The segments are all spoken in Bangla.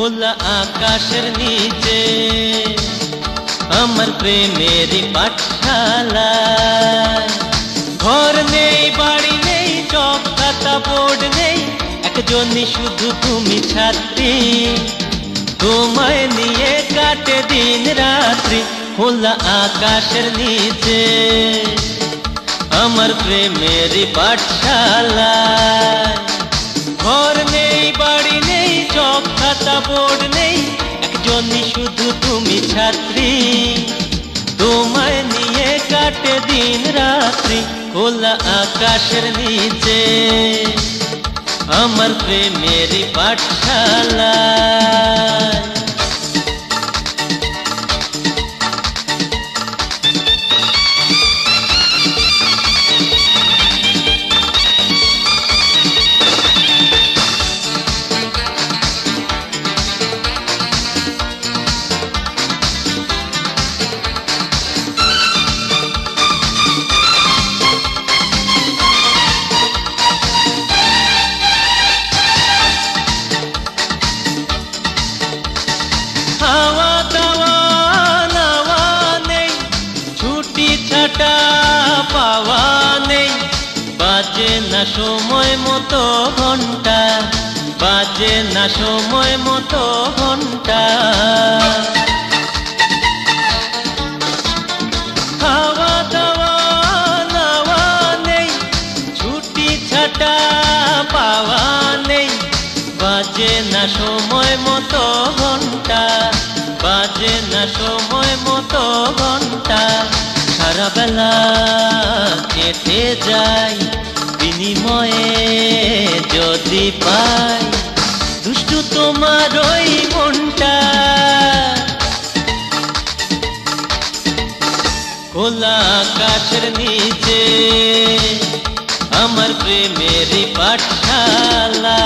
খোলা আকাশের নিচে আমার প্রেমেরই পাঠশালা। ঘর নেই, বাড়ি নেই, চক খাতা বোর্ড নেই, একজনই শুধু তুমি ছাত্রী। তোমায় নিয়ে কাটে দিন রাত্রি খোলা আকাশের নিচে আমার প্রেমেরই পাঠশালা। ঘর নেই, বাড়ি নেই, চক খাতা বোর্ড নেই, একজনই শুধু তুমি ছাত্রী। তোমায় নিয়ে কাটে দিন রাত্রি খোলা আকাশের নিচে আমার প্রেমেরই পাঠশালা। হাওয়া দাওয়া নাওয়া নেই, ছুটি ছাটা পাওয়া নেই, বাজে না সময় মতো ঘন্টা, বাজে না সময় মতো ঘন্টা। হাওয়া দাওয়া নাওয়া নেই, ছুটি ছাটা পাওয়া নেই, বাজে না সময় মতো ঘন্টা, বাজে না সময় মতো ঘন্টা। সারা বেলা কেটে যায় বিনিময়ে যদি পাই দুষ্টু তোমার ওই মনটা। খোলা আকাশের নিচে আমার প্রেমেরই পাঠশালা।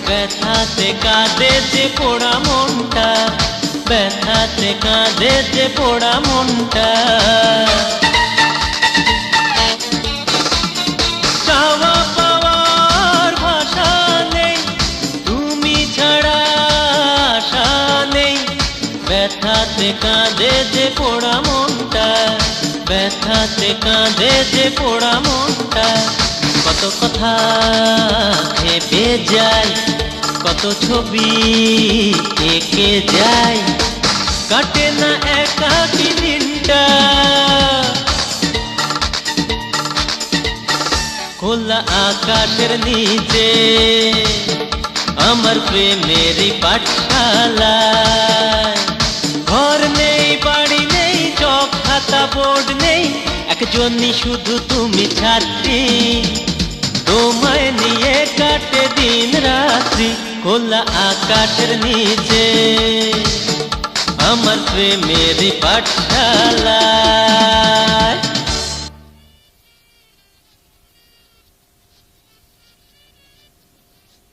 ব্যথাতে কাঁদে যে পোড়া মনটা, ব্যথাতে কাঁদে যে পোড়া মনটা। চাওয়া পাওয়ার ভাষা নেই, তুমি ছাড়া আশা নেই, ব্যথাতে কাঁদে যে পোড়া মনটা, ব্যথাতে কাঁদে যে পোড়া মনটা। কত কথা ভেবে যায়, কত ছবি এঁকে যায়, কাটে না একাকী দিনটা। খোলা আকাশের নিচে আমার প্রেমেরই পাঠশালা। ঘর নেই, বাড়ি নেই, চক খাতা বোর্ড নেই, একজনই শুধু তুমি ছাত্রী। তোমায় নিয়ে কাটে দিন রাত্রি খোলা আকাশের নিচে আমার প্রেমেরই পাঠশালা।